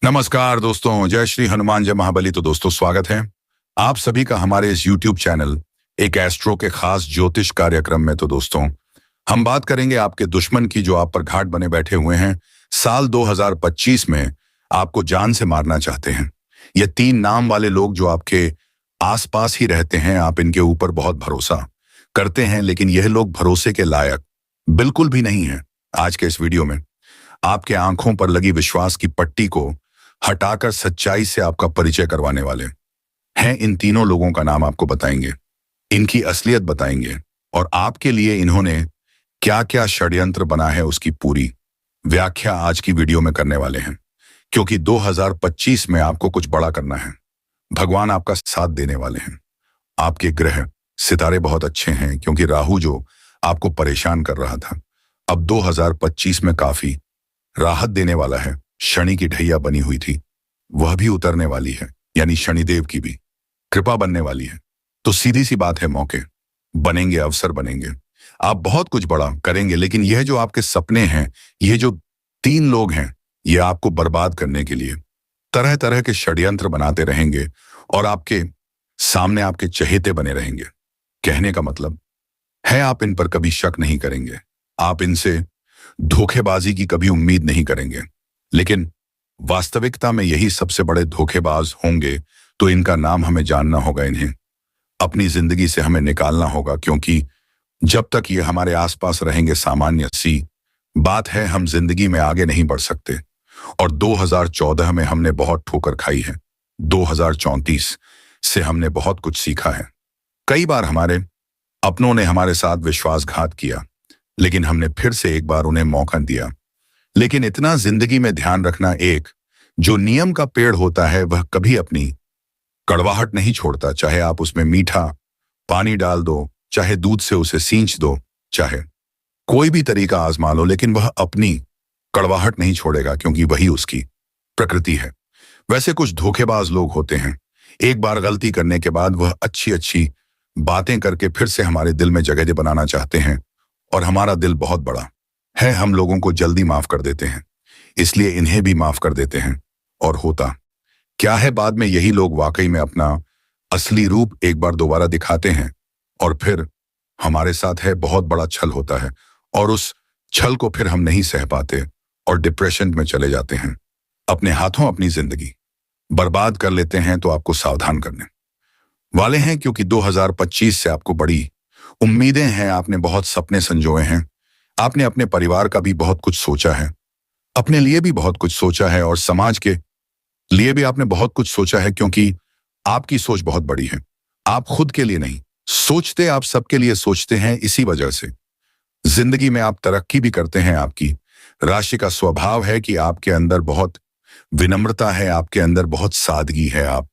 नमस्कार दोस्तों, जय श्री हनुमान जय महाबली। तो दोस्तों स्वागत है आप सभी का हमारे इस YouTube चैनल एक एस्ट्रो के खास ज्योतिष कार्यक्रम में। तो दोस्तों हम बात करेंगे आपके दुश्मन की, जो आप पर घाट बने बैठे हुए हैं। साल 2025 में आपको जान से मारना चाहते हैं। ये 3 नाम वाले लोग जो आपके आसपास ही रहते हैं, आप इनके ऊपर बहुत भरोसा करते हैं, लेकिन यह लोग भरोसे के लायक बिल्कुल भी नहीं है। आज के इस वीडियो में आपके आंखों पर लगी विश्वास की पट्टी को हटाकर सच्चाई से आपका परिचय करवाने वाले हैं। इन तीनों लोगों का नाम आपको बताएंगे, इनकी असलियत बताएंगे और आपके लिए इन्होंने क्या क्या षड्यंत्र बना है उसकी पूरी व्याख्या आज की वीडियो में करने वाले हैं। क्योंकि 2025 में आपको कुछ बड़ा करना है। भगवान आपका साथ देने वाले हैं। आपके ग्रह सितारे बहुत अच्छे हैं, क्योंकि राहु जो आपको परेशान कर रहा था, अब 2025 में काफी राहत देने वाला है। शनि की ढैया बनी हुई थी, वह भी उतरने वाली है, यानी शनिदेव की भी कृपा बनने वाली है। तो सीधी सी बात है, मौके बनेंगे, अवसर बनेंगे, आप बहुत कुछ बड़ा करेंगे। लेकिन यह जो आपके सपने हैं, ये जो 3 लोग हैं, ये आपको बर्बाद करने के लिए तरह तरह के षड्यंत्र बनाते रहेंगे और आपके सामने आपके चहेते बने रहेंगे। कहने का मतलब है आप इन पर कभी शक नहीं करेंगे, आप इनसे धोखेबाजी की कभी उम्मीद नहीं करेंगे। लेकिन वास्तविकता में यही सबसे बड़े धोखेबाज होंगे। तो इनका नाम हमें जानना होगा, इन्हें अपनी जिंदगी से हमें निकालना होगा। क्योंकि जब तक ये हमारे आसपास रहेंगे, सामान्य सी बात है, हम जिंदगी में आगे नहीं बढ़ सकते। और 2014 में हमने बहुत ठोकर खाई है। 2034 से हमने बहुत कुछ सीखा है। कई बार हमारे अपनों ने हमारे साथ विश्वासघात किया, लेकिन हमने फिर से एक बार उन्हें मौका दिया। लेकिन इतना जिंदगी में ध्यान रखना, एक जो नियम का पेड़ होता है वह कभी अपनी कड़वाहट नहीं छोड़ता। चाहे आप उसमें मीठा पानी डाल दो, चाहे दूध से उसे सींच दो, चाहे कोई भी तरीका आजमा लो, लेकिन वह अपनी कड़वाहट नहीं छोड़ेगा, क्योंकि वही उसकी प्रकृति है। वैसे कुछ धोखेबाज लोग होते हैं, एक बार गलती करने के बाद वह अच्छी अच्छी बातें करके फिर से हमारे दिल में जगह बनाना चाहते हैं। और हमारा दिल बहुत बड़ा है, हम लोगों को जल्दी माफ कर देते हैं, इसलिए इन्हें भी माफ कर देते हैं। और होता क्या है, बाद में यही लोग वाकई में अपना असली रूप एक बार दोबारा दिखाते हैं और फिर हमारे साथ है बहुत बड़ा छल होता है। और उस छल को फिर हम नहीं सह पाते और डिप्रेशन में चले जाते हैं, अपने हाथों अपनी जिंदगी बर्बाद कर लेते हैं। तो आपको सावधान करने वाले हैं, क्योंकि 2025 से आपको बड़ी उम्मीदें हैं। आपने बहुत सपने संजोए हैं, आपने अपने परिवार का भी बहुत कुछ सोचा है, अपने लिए भी बहुत कुछ सोचा है और समाज के लिए भी आपने बहुत कुछ सोचा है। क्योंकि आपकी सोच बहुत बड़ी है, आप खुद के लिए नहीं सोचते, आप सबके लिए सोचते हैं। इसी वजह से जिंदगी में आप तरक्की भी करते हैं। आपकी राशि का स्वभाव है कि आपके अंदर बहुत विनम्रता है, आपके अंदर बहुत सादगी है। आप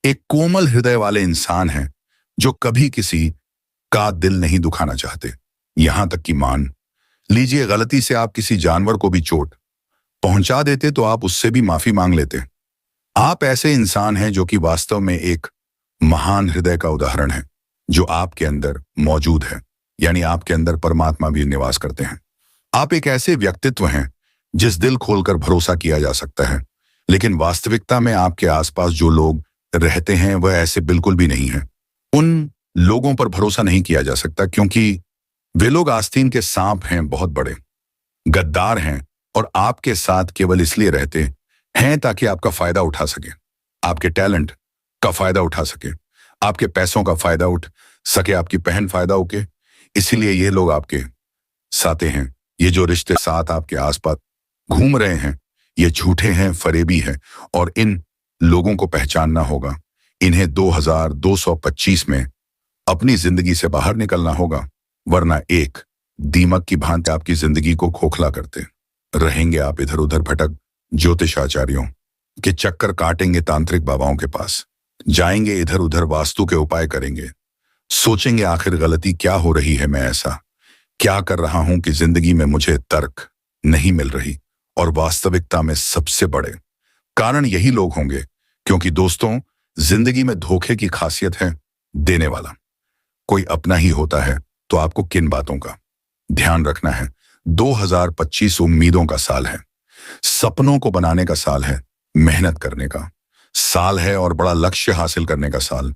एक कोमल हृदय वाले इंसान हैं, जो कभी किसी का दिल नहीं दुखाना चाहते। यहां तक कि मान लीजिए गलती से आप किसी जानवर को भी चोट पहुंचा देते, तो आप उससे भी माफी मांग लेते। आप ऐसे इंसान हैं जो कि वास्तव में एक महान हृदय का उदाहरण है, जो आपके अंदर मौजूद है, यानी आपके अंदर परमात्मा भी निवास करते हैं। आप एक ऐसे व्यक्तित्व हैं जिस दिल खोलकर भरोसा किया जा सकता है। लेकिन वास्तविकता में आपके आसपास जो लोग रहते हैं वह ऐसे बिल्कुल भी नहीं है। उन लोगों पर भरोसा नहीं किया जा सकता, क्योंकि वे लोग आस्तीन के सांप हैं, बहुत बड़े गद्दार हैं और आपके साथ केवल इसलिए रहते हैं ताकि आपका फायदा उठा सके, आपके टैलेंट का फायदा उठा सके, आपके पैसों का फायदा उठ सके, आपकी पहन फायदा उके। इसीलिए ये लोग आपके साथे हैं। ये जो रिश्ते साथ आपके आसपास घूम रहे हैं, ये झूठे हैं, फरेबी हैं। और इन लोगों को पहचानना होगा। इन्हें 2225 में अपनी जिंदगी से बाहर निकलना होगा, वरना एक दीमक की भांति आपकी जिंदगी को खोखला करते रहेंगे। आप इधर उधर भटक ज्योतिष आचार्यों के चक्कर काटेंगे, तांत्रिक बाबाओं के पास जाएंगे, इधर उधर वास्तु के उपाय करेंगे, सोचेंगे आखिर गलती क्या हो रही है, मैं ऐसा क्या कर रहा हूं कि जिंदगी में मुझे तर्क नहीं मिल रही। और वास्तविकता में सबसे बड़े कारण यही लोग होंगे, क्योंकि दोस्तों जिंदगी में धोखे की खासियत है देने वाला कोई अपना ही होता है। तो आपको किन बातों का ध्यान रखना है। 2025 उम्मीदों का साल है, सपनों को बनाने का साल है, मेहनत करने का साल है और बड़ा लक्ष्य हासिल करने का साल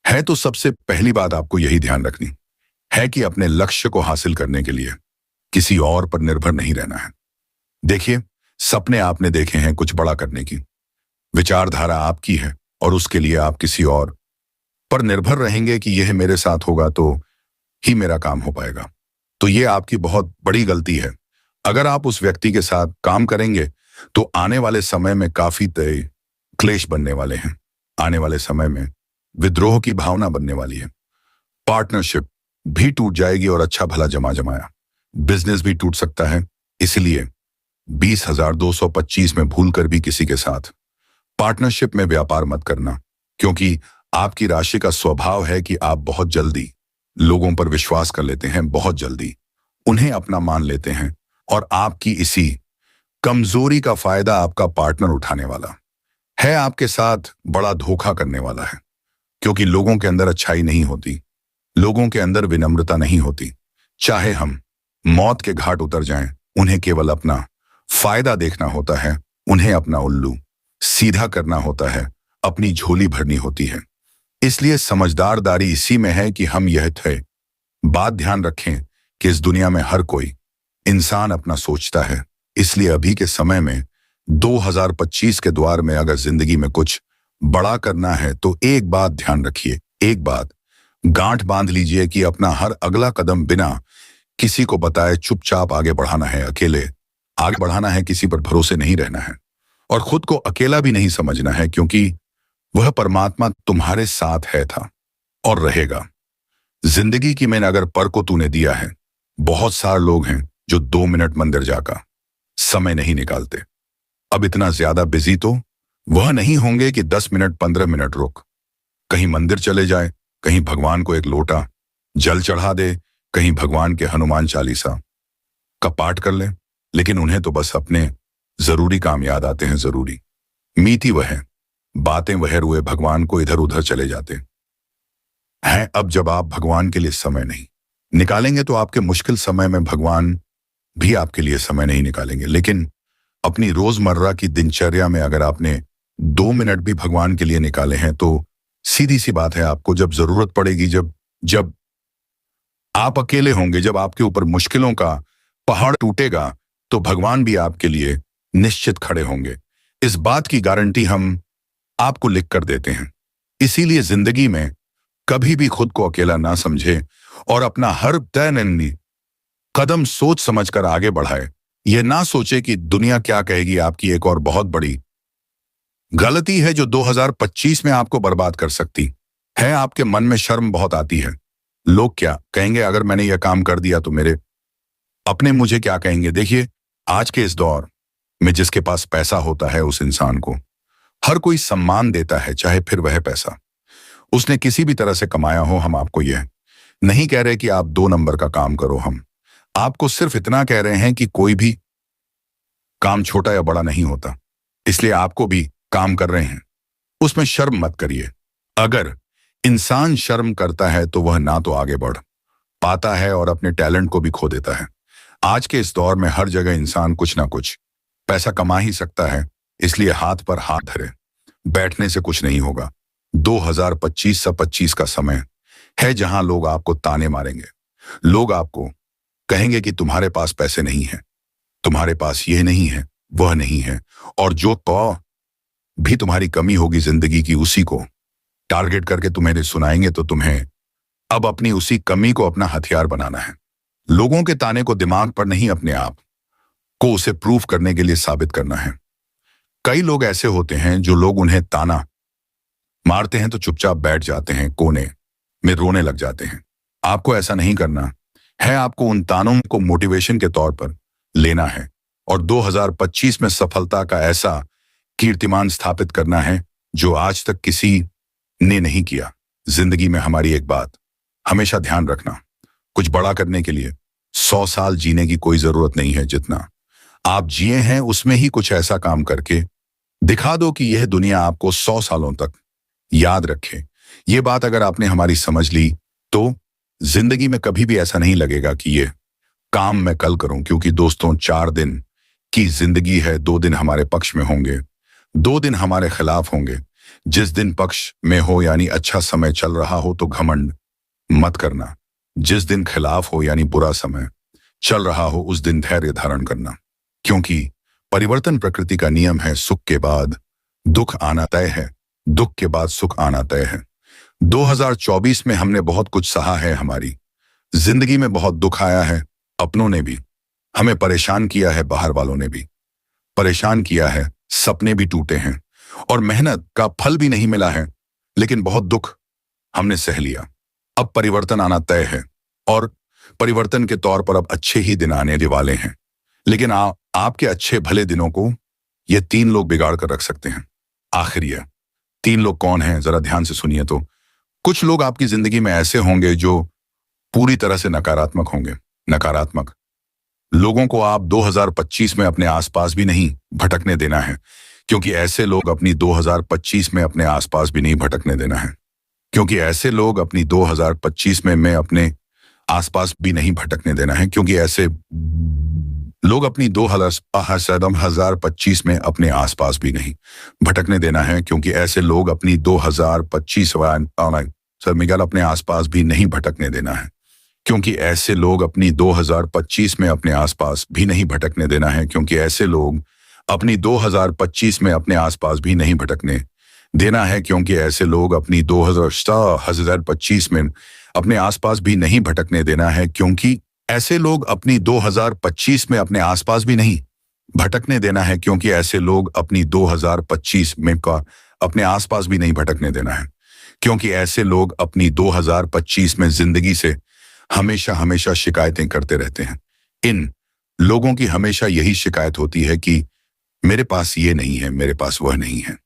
है। तो सबसे पहली बात आपको यही ध्यान रखनी है कि अपने लक्ष्य को हासिल करने के लिए किसी और पर निर्भर नहीं रहना है। देखिए, सपने आपने देखे हैं कुछ बड़ा करने की, विचारधारा आपकी है और उसके लिए आप किसी और पर निर्भर रहेंगे कि यह मेरे साथ होगा तो ही मेरा काम हो पाएगा। तो ये आपकी बहुत बड़ी गलती है। अगर आप उस व्यक्ति के साथ काम करेंगे तो आने वाले समय में काफी तय क्लेश बनने वाले हैं। आने वाले समय में विद्रोह की भावना बनने वाली है। पार्टनरशिप भी टूट जाएगी और अच्छा भला जमा जमाया बिजनेस भी टूट सकता है। इसलिए 20,225 में भूलकर भी किसी के साथ पार्टनरशिप में व्यापार मत करना, क्योंकि आपकी राशि का स्वभाव है कि आप बहुत जल्दी लोगों पर विश्वास कर लेते हैं, बहुत जल्दी उन्हें अपना मान लेते हैं और आपकी इसी कमजोरी का फायदा आपका पार्टनर उठाने वाला है, आपके साथ बड़ा धोखा करने वाला है। क्योंकि लोगों के अंदर अच्छाई नहीं होती, लोगों के अंदर विनम्रता नहीं होती। चाहे हम मौत के घाट उतर जाएं, उन्हें केवल अपना फायदा देखना होता है, उन्हें अपना उल्लू सीधा करना होता है, अपनी झोली भरनी होती है। इसलिए समझदारदारी इसी में है कि हम यह तय बात ध्यान रखें कि इस दुनिया में हर कोई इंसान अपना सोचता है। इसलिए अभी के समय में 2025 के द्वार में अगर जिंदगी में कुछ बड़ा करना है तो एक बात ध्यान रखिए, एक बात गांठ बांध लीजिए कि अपना हर अगला कदम बिना किसी को बताए चुपचाप आगे बढ़ाना है। अकेले आगे बढ़ाना है, किसी पर भरोसे नहीं रहना है और खुद को अकेला भी नहीं समझना है, क्योंकि वह परमात्मा तुम्हारे साथ है, था और रहेगा। जिंदगी की मैंने अगर पर को तूने दिया है, बहुत सारे लोग हैं जो 2 मिनट मंदिर जाकर समय नहीं निकालते। अब इतना ज्यादा बिजी तो वह नहीं होंगे कि 10 मिनट 15 मिनट रुक कहीं मंदिर चले जाए, कहीं भगवान को एक लोटा जल चढ़ा दे, कहीं भगवान के हनुमान चालीसा का पाठ कर ले। लेकिन उन्हें तो बस अपने जरूरी काम याद आते हैं, जरूरी मीठी वह है, बातें वह रुए भगवान को इधर उधर चले जाते हैं। अब जब आप भगवान के लिए समय नहीं निकालेंगे तो आपके मुश्किल समय में भगवान भी आपके लिए समय नहीं निकालेंगे। लेकिन अपनी रोजमर्रा की दिनचर्या में अगर आपने 2 मिनट भी भगवान के लिए निकाले हैं तो सीधी सी बात है, आपको जब जरूरत पड़ेगी, जब आप अकेले होंगे, जब आपके ऊपर मुश्किलों का पहाड़ टूटेगा, तो भगवान भी आपके लिए निश्चित खड़े होंगे। इस बात की गारंटी हम आपको लिख कर देते हैं। इसीलिए जिंदगी में कभी भी खुद को अकेला ना समझे और अपना हर तय निर्णय कदम सोच समझकर आगे बढ़ाए। यह ना सोचे कि दुनिया क्या कहेगी। आपकी एक और बहुत बड़ी गलती है जो 2025 में आपको बर्बाद कर सकती है। आपके मन में शर्म बहुत आती है, लोग क्या कहेंगे, अगर मैंने यह काम कर दिया तो मेरे अपने मुझे क्या कहेंगे। देखिए, आज के इस दौर में जिसके पास पैसा होता है उस इंसान को हर कोई सम्मान देता है, चाहे फिर वह पैसा उसने किसी भी तरह से कमाया हो। हम आपको यह नहीं कह रहे कि आप 2 नंबर का काम करो, हम आपको सिर्फ इतना कह रहे हैं कि कोई भी काम छोटा या बड़ा नहीं होता। इसलिए आपको भी काम कर रहे हैं, उसमें शर्म मत करिए। अगर इंसान शर्म करता है तो वह ना तो आगे बढ़ पाता है और अपने टैलेंट को भी खो देता है। आज के इस दौर में हर जगह इंसान कुछ ना कुछ पैसा कमा ही सकता है, इसलिए हाथ पर हाथ धरे बैठने से कुछ नहीं होगा। 2025 का समय है जहां लोग आपको ताने मारेंगे, लोग आपको कहेंगे कि तुम्हारे पास पैसे नहीं है, तुम्हारे पास यह नहीं है, वह नहीं है, और जो तो भी तुम्हारी कमी होगी जिंदगी की उसी को टारगेट करके तुम्हें सुनाएंगे। तो तुम्हें अब अपनी उसी कमी को अपना हथियार बनाना है। लोगों के ताने को दिमाग पर नहीं, अपने आप को उसे प्रूफ करने के लिए साबित करना है। कई लोग ऐसे होते हैं जो लोग उन्हें ताना मारते हैं तो चुपचाप बैठ जाते हैं, कोने में रोने लग जाते हैं। आपको ऐसा नहीं करना है, आपको उन तानों को मोटिवेशन के तौर पर लेना है और 2025 में सफलता का ऐसा कीर्तिमान स्थापित करना है जो आज तक किसी ने नहीं किया। जिंदगी में हमारी एक बात हमेशा ध्यान रखना, कुछ बड़ा करने के लिए 100 साल जीने की कोई जरूरत नहीं है। जितना आप जिए हैं उसमें ही कुछ ऐसा काम करके दिखा दो कि यह दुनिया आपको 100 सालों तक याद रखे। ये बात अगर आपने हमारी समझ ली तो जिंदगी में कभी भी ऐसा नहीं लगेगा कि ये काम मैं कल करूं, क्योंकि दोस्तों 4 दिन की जिंदगी है, 2 दिन हमारे पक्ष में होंगे। दो दिन हमारे खिलाफ होंगे। जिस दिन पक्ष में हो यानी अच्छा समय चल रहा हो तो घमंड मत करना। जिस दिन खिलाफ हो यानी बुरा समय चल रहा हो उस दिन धैर्य धारण करना, क्योंकि परिवर्तन प्रकृति का नियम है। सुख के बाद दुख आना तय है, दुख के बाद सुख आना तय है। 2024 में हमने बहुत कुछ सहा है। हमारी जिंदगी में बहुत दुख आया है। अपनों ने भी हमें परेशान किया है, बाहर वालों ने भी परेशान किया है, सपने भी टूटे हैं और मेहनत का फल भी नहीं मिला है, लेकिन बहुत दुख हमने सह लिया। अब परिवर्तन आना तय है और परिवर्तन के तौर पर अब अच्छे ही दिन आने वाले हैं। लेकिन आपके अच्छे भले दिनों को ये तीन लोग बिगाड़ कर रख सकते हैं। आखिर ये तीन लोग कौन हैं, जरा ध्यान से सुनिए। तो कुछ लोग आपकी जिंदगी में ऐसे होंगे जो पूरी तरह से नकारात्मक होंगे। नकारात्मक लोगों को आप 2025 में अपने आसपास भी नहीं भटकने देना है, क्योंकि ऐसे लोग अपनी 2025 में अपने आसपास भी नहीं भटकने देना है, क्योंकि ऐसे लोग अपनी 2025 में अपने आसपास भी नहीं भटकने देना है, क्योंकि ऐसे लोग अपनी 2025 में अपने आसपास भी नहीं भटकने देना है, क्योंकि ऐसे लोग अपनी 2025 सर मिगाल अपने आसपास भी नहीं भटकने देना है, क्योंकि ऐसे लोग अपनी 2025 में अपने आसपास भी नहीं भटकने देना है, क्योंकि ऐसे लोग अपनी 2025 में अपने आसपास भी नहीं भटकने देना है, क्योंकि ऐसे लोग अपनी 2025 में अपने आसपास भी नहीं भटकने देना है, क्योंकि ऐसे लोग अपनी 2025 में अपने आसपास भी नहीं भटकने देना है, क्योंकि ऐसे लोग अपनी 2025 में अपने आसपास भी नहीं भटकने देना है, क्योंकि ऐसे लोग अपनी 2025 में जिंदगी से हमेशा हमेशा शिकायतें करते रहते हैं। इन लोगों की हमेशा यही शिकायत होती है कि मेरे पास ये नहीं है, मेरे पास वह नहीं है,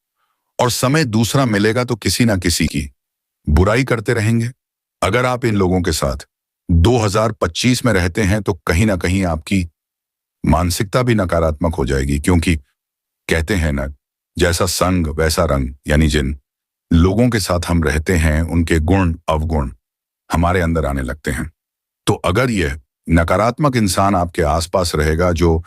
और समय दूसरा मिलेगा तो किसी ना किसी की बुराई करते रहेंगे। अगर आप इन लोगों के साथ 2025 में रहते हैं तो कहीं ना कहीं आपकी मानसिकता भी नकारात्मक हो जाएगी, क्योंकि कहते हैं ना, जैसा संग वैसा रंग, यानी जिन लोगों के साथ हम रहते हैं उनके गुण अवगुण हमारे अंदर आने लगते हैं। तो अगर यह नकारात्मक इंसान आपके आसपास रहेगा जो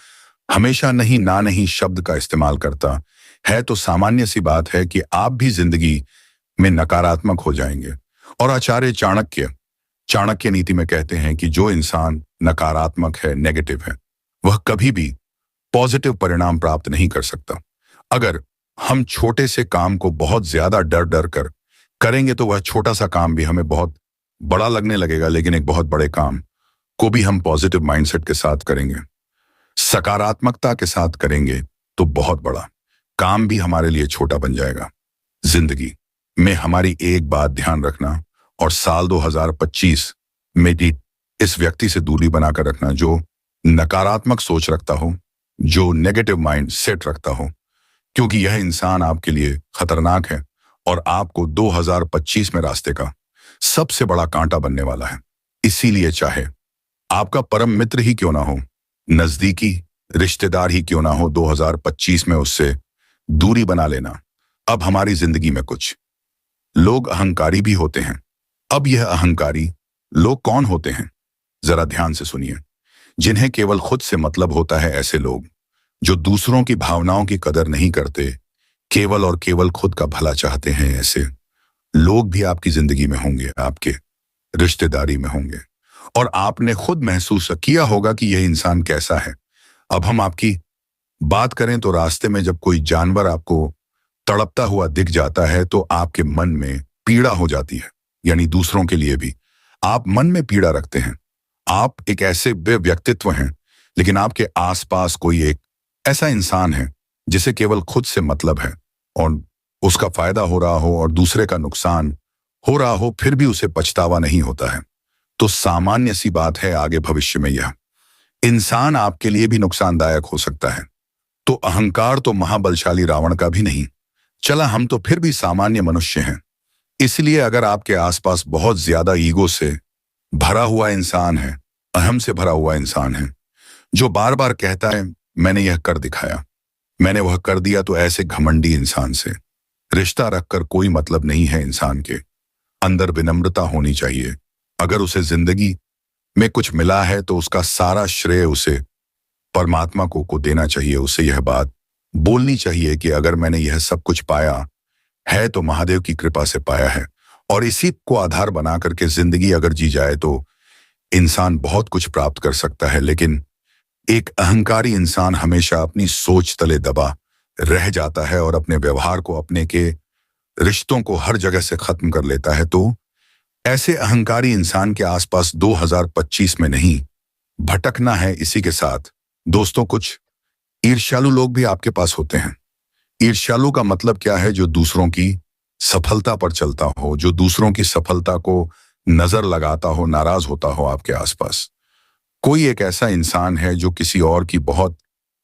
हमेशा नहीं ना नहीं शब्द का इस्तेमाल करता है, तो सामान्य सी बात है कि आप भी जिंदगी में नकारात्मक हो जाएंगे। और आचार्य चाणक्य नीति में कहते हैं कि जो इंसान नकारात्मक है, नेगेटिव है, वह कभी भी पॉजिटिव परिणाम प्राप्त नहीं कर सकता। अगर हम छोटे से काम को बहुत ज्यादा डर डर कर करेंगे तो वह छोटा सा काम भी हमें बहुत बड़ा लगने लगेगा, लेकिन एक बहुत बड़े काम को भी हम पॉजिटिव माइंडसेट के साथ करेंगे, सकारात्मकता के साथ करेंगे तो बहुत बड़ा काम भी हमारे लिए छोटा बन जाएगा। जिंदगी में हमारी एक बात ध्यान रखना और साल 2025 में इस व्यक्ति से दूरी बनाकर रखना जो नकारात्मक सोच रखता हो, जो नेगेटिव माइंड सेट रखता हो, क्योंकि यह इंसान आपके लिए खतरनाक है और आपको 2025 में रास्ते का सबसे बड़ा कांटा बनने वाला है। इसीलिए चाहे आपका परम मित्र ही क्यों ना हो, नजदीकी रिश्तेदार ही क्यों ना हो, 2025 में उससे दूरी बना लेना। अब हमारी जिंदगी में कुछ लोग अहंकारी भी होते हैं। अब यह अहंकारी लोग कौन होते हैं, जरा ध्यान से सुनिए। जिन्हें केवल खुद से मतलब होता है, ऐसे लोग जो दूसरों की भावनाओं की कदर नहीं करते, केवल और केवल खुद का भला चाहते हैं, ऐसे लोग भी आपकी जिंदगी में होंगे, आपके रिश्तेदारी में होंगे, और आपने खुद महसूस किया होगा कि यह इंसान कैसा है। अब हम आपकी बात करें तो रास्ते में जब कोई जानवर आपको तड़पता हुआ दिख जाता है तो आपके मन में पीड़ा हो जाती है, यानी दूसरों के लिए भी आप मन में पीड़ा रखते हैं। आप एक ऐसे व्यक्तित्व हैं, लेकिन आपके आसपास कोई एक ऐसा इंसान है जिसे केवल खुद से मतलब है और उसका फायदा हो रहा हो और दूसरे का नुकसान हो रहा हो, फिर भी उसे पछतावा नहीं होता है। तो सामान्य सी बात है, आगे भविष्य में यह इंसान आपके लिए भी नुकसानदायक हो सकता है। तो अहंकार तो महाबलशाली रावण का भी नहीं चला, हम तो फिर भी सामान्य मनुष्य हैं। इसलिए अगर आपके आसपास बहुत ज्यादा ईगो से भरा हुआ इंसान है, अहम से भरा हुआ इंसान है, जो बार बार कहता है मैंने यह कर दिखाया, मैंने वह कर दिया, तो ऐसे घमंडी इंसान से रिश्ता रखकर कोई मतलब नहीं है। इंसान के अंदर विनम्रता होनी चाहिए। अगर उसे जिंदगी में कुछ मिला है तो उसका सारा श्रेय उसे परमात्मा को देना चाहिए। उसे यह बात बोलनी चाहिए कि अगर मैंने यह सब कुछ पाया है तो महादेव की कृपा से पाया है, और इसी को आधार बना करके जिंदगी अगर जी जाए तो इंसान बहुत कुछ प्राप्त कर सकता है। लेकिन एक अहंकारी इंसान हमेशा अपनी सोच तले दबा रह जाता है और अपने व्यवहार को, अपने के रिश्तों को हर जगह से खत्म कर लेता है। तो ऐसे अहंकारी इंसान के आसपास 2025 में नहीं भटकना है। इसी के साथ दोस्तों, कुछ ईर्ष्यालु लोग भी आपके पास होते हैं। ईर्ष्यालु का मतलब क्या है? जो दूसरों की सफलता पर चलता हो, जो दूसरों की सफलता को नजर लगाता हो, नाराज होता हो। आपके आसपास कोई एक ऐसा इंसान है जो किसी और की बहुत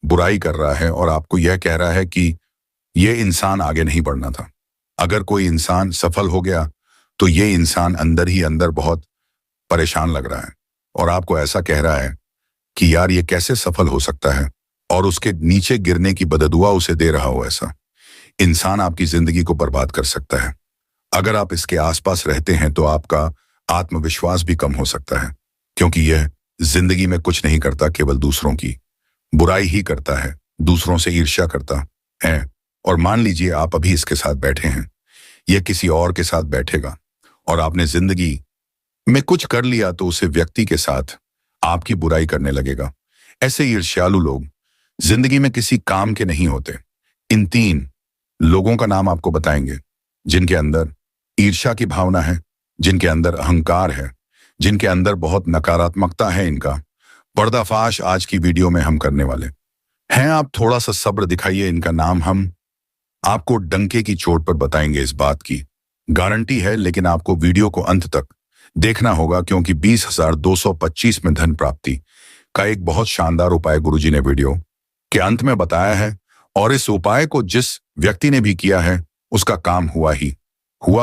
बुराई कर रहा है और आपको यह कह रहा है कि यह इंसान आगे नहीं बढ़ना था। अगर कोई इंसान सफल हो गया तो यह इंसान अंदर ही अंदर बहुत परेशान लग रहा है और आपको ऐसा कह रहा है कि यार ये कैसे सफल हो सकता है, और उसके नीचे गिरने की बददुआ उसे दे रहा हो। ऐसा इंसान आपकी जिंदगी को बर्बाद कर सकता है। अगर आप इसके आसपास रहते हैं तो आपका आत्मविश्वास भी कम हो सकता है, क्योंकि यह जिंदगी में कुछ नहीं करता, केवल दूसरों की बुराई ही करता है, दूसरों से ईर्ष्या करता है। और मान लीजिए आप अभी इसके साथ बैठे हैं, यह किसी और के साथ बैठेगा और आपने जिंदगी में कुछ कर लिया तो उसे व्यक्ति के साथ आपकी बुराई करने लगेगा। ऐसे ईर्ष्यालु लोग जिंदगी में किसी काम के नहीं होते। इन 3 लोगों का नाम आपको बताएंगे, जिनके अंदर ईर्ष्या की भावना है, जिनके अंदर अहंकार है, जिनके अंदर बहुत नकारात्मकता है। इनका पर्दाफाश आज की वीडियो में हम करने वाले हैं। आप थोड़ा सा सब्र दिखाइए। इनका नाम हम आपको डंके की चोट पर बताएंगे, इस बात की गारंटी है। लेकिन आपको वीडियो को अंत तक देखना होगा, क्योंकि 20,225 में धन प्राप्ति का एक बहुत शानदार उपाय गुरुजी ने वीडियो के अंत में बताया है, और इस उपाय को जिस व्यक्ति ने भी किया है उसका काम हुआ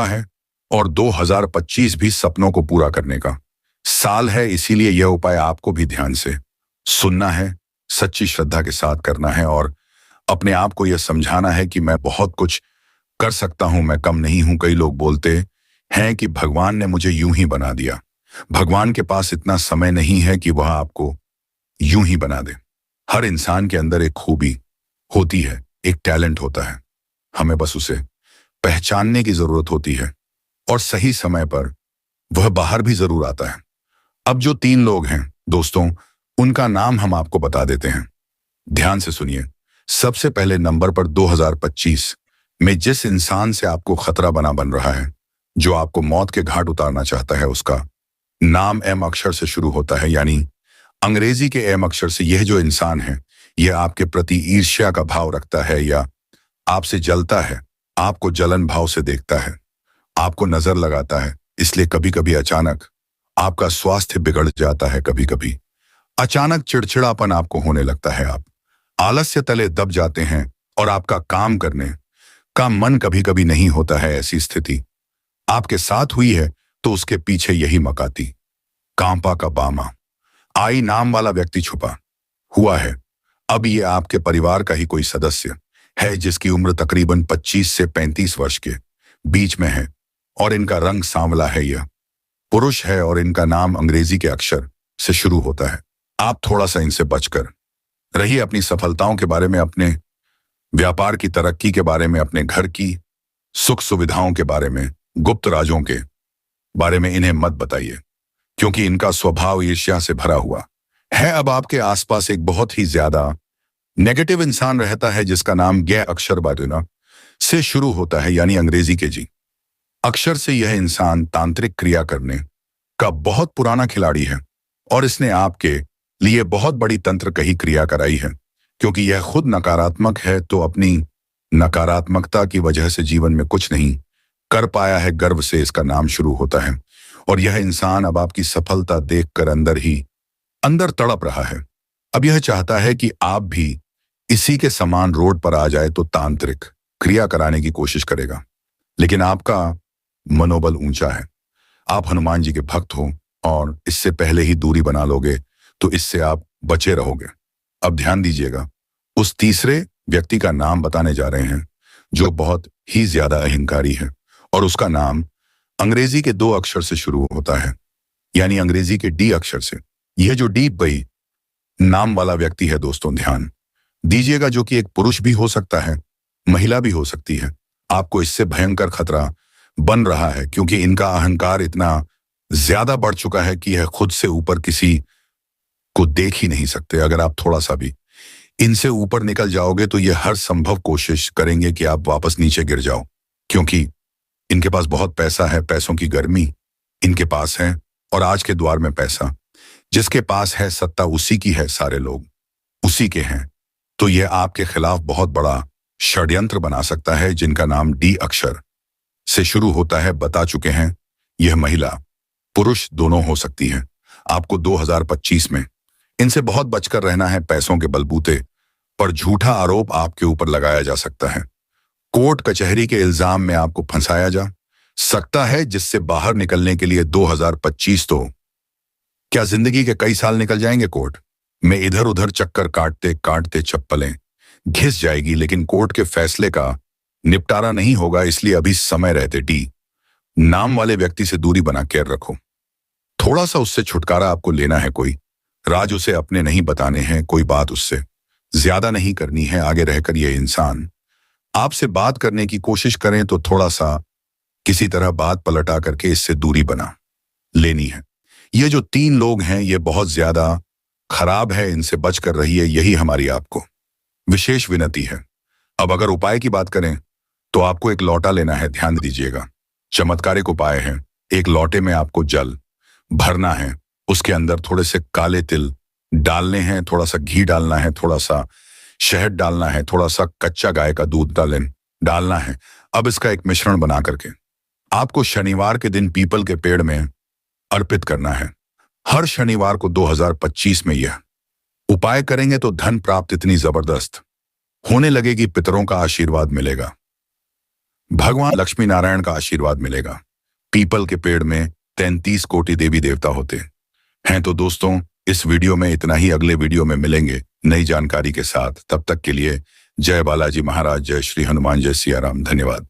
है। और 2025 भी सपनों को पूरा करने का साल है। इसीलिए यह उपाय आपको भी ध्यान से सुनना है, सच्ची श्रद्धा के साथ करना है और अपने आप को यह समझाना है कि मैं बहुत कुछ कर सकता हूं, मैं कम नहीं हूं। कई लोग बोलते हैं कि भगवान ने मुझे यूं ही बना दिया। भगवान के पास इतना समय नहीं है कि वह आपको यूं ही बना दे। हर इंसान के अंदर एक खूबी होती है, एक टैलेंट होता है। हमें बस उसे पहचानने की जरूरत होती है और सही समय पर वह बाहर भी जरूर आता है। अब जो 3 लोग हैं दोस्तों, उनका नाम हम आपको बता देते हैं। ध्यान से सुनिए। सबसे पहले नंबर पर 2025 में जिस इंसान से आपको खतरा बन रहा है, जो आपको मौत के घाट उतारना चाहता है, उसका नाम एम अक्षर से शुरू होता है, यानी अंग्रेजी के एम अक्षर से। यह जो इंसान है यह आपके प्रति ईर्ष्या का भाव रखता है या आपसे जलता है, आपको जलन भाव से देखता है, आपको नजर लगाता है। इसलिए कभी कभी अचानक आपका स्वास्थ्य बिगड़ जाता है, कभी कभी अचानक चिड़चिड़ापन आपको होने लगता है, आप आलस्य तले दब जाते हैं और आपका काम करने का मन कभी कभी नहीं होता है। ऐसी स्थिति आपके साथ हुई है तो उसके पीछे यही मकाती कांपा का बामा आई नाम वाला व्यक्ति छुपा हुआ है। अब ये आपके परिवार का ही कोई सदस्य है जिसकी उम्र तकरीबन 25 से 35 वर्ष के बीच में है और इनका रंग सांवला है। यह पुरुष है और इनका नाम अंग्रेजी के अक्षर से शुरू होता है। आप थोड़ा सा इनसे बचकर रहिए। अपनी सफलताओं के बारे में, अपने व्यापार की तरक्की के बारे में, अपने घर की सुख सुविधाओं के बारे में, गुप्त राजों के बारे में इन्हें मत बताइए, क्योंकि इनका स्वभाव ईर्ष्या से भरा हुआ है। अब आपके आसपास एक बहुत ही ज्यादा नेगेटिव इंसान रहता है जिसका नाम ग अक्षर बादुना से शुरू होता है, यानी अंग्रेजी के जी अक्षर से। यह इंसान तांत्रिक क्रिया करने का बहुत पुराना खिलाड़ी है और इसने आपके लिए बहुत बड़ी तंत्र कही क्रिया कराई है, क्योंकि यह खुद नकारात्मक है तो अपनी नकारात्मकता की वजह से जीवन में कुछ नहीं कर पाया है। गर्व से इसका नाम शुरू होता है और यह इंसान अब आपकी सफलता देखकर अंदर ही अंदर तड़प रहा है। अब यह चाहता है कि आप भी इसी के समान रोड पर आ जाए तो तांत्रिक क्रिया कराने की कोशिश करेगा। लेकिन आपका मनोबल ऊंचा है, आप हनुमान जी के भक्त हो और इससे पहले ही दूरी बना लोगे तो इससे आप बचे रहोगे। अब ध्यान दीजिएगा, उस तीसरे व्यक्ति का नाम बताने जा रहे हैं जो बहुत ही ज्यादा अहंकारी है और उसका नाम अंग्रेजी के 2 अक्षर से शुरू होता है, यानी अंग्रेजी के डी अक्षर से। यह जो डी बई नाम वाला व्यक्ति है दोस्तों, ध्यान दीजिएगा, जो कि एक पुरुष भी हो सकता है, महिला भी हो सकती है। आपको इससे भयंकर खतरा बन रहा है क्योंकि इनका अहंकार इतना ज्यादा बढ़ चुका है कि यह खुद से ऊपर किसी को देख ही नहीं सकते। अगर आप थोड़ा सा भी इनसे ऊपर निकल जाओगे तो ये हर संभव कोशिश करेंगे कि आप वापस नीचे गिर जाओ, क्योंकि इनके पास बहुत पैसा है, पैसों की गर्मी इनके पास है। और आज के द्वार में पैसा जिसके पास है, सत्ता उसी की है, सारे लोग उसी के हैं। तो यह आपके खिलाफ बहुत बड़ा षड्यंत्र बना सकता है, जिनका नाम डी अक्षर से शुरू होता है। बता चुके हैं, यह महिला पुरुष दोनों हो सकती है। आपको 2025 में इनसे बहुत बचकर रहना है। पैसों के बलबूते पर झूठा आरोप आपके ऊपर लगाया जा सकता है। कोर्ट कचहरी के इल्जाम में आपको फंसाया जा सकता है, जिससे बाहर निकलने के लिए 2025 तो क्या जिंदगी के कई साल निकल जाएंगे कोर्ट में। इधर उधर चक्कर काटते काटते चप्पलें घिस जाएगी, लेकिन कोर्ट के फैसले का निपटारा नहीं होगा। इसलिए अभी समय रहते डी नाम वाले व्यक्ति से दूरी बना कर रखो। थोड़ा सा उससे छुटकारा आपको लेना है। कोई राज उसे अपने नहीं बताने हैं, कोई बात उससे ज्यादा नहीं करनी है। आगे रहकर यह इंसान आपसे बात करने की कोशिश करें तो थोड़ा सा किसी तरह बात पलटा करके इससे दूरी बना लेनी है। ये जो 3 लोग हैं ये बहुत ज्यादा खराब है, इनसे बचकर रहिए, यही हमारी आपको विशेष विनती है। अब अगर उपाय की बात करें तो आपको एक लौटा लेना है। ध्यान दीजिएगा, चमत्कारिक उपाय है। एक लौटे में आपको जल भरना है, उसके अंदर थोड़े से काले तिल डालने हैं, थोड़ा सा घी डालना है, थोड़ा सा शहद डालना है, थोड़ा सा कच्चा गाय का दूध डालना है। अब इसका एक मिश्रण बना करके आपको शनिवार के दिन पीपल के पेड़ में अर्पित करना है। हर शनिवार को 2025 में यह उपाय करेंगे तो धन प्राप्त इतनी जबरदस्त होने लगेगी, पितरों का आशीर्वाद मिलेगा, भगवान लक्ष्मी नारायण का आशीर्वाद मिलेगा। पीपल के पेड़ में 33 कोटि देवी देवता होते हैं। तो दोस्तों, इस वीडियो में इतना ही। अगले वीडियो में मिलेंगे नई जानकारी के साथ। तब तक के लिए जय बालाजी महाराज, जय श्री हनुमान, जय सिया राम। धन्यवाद।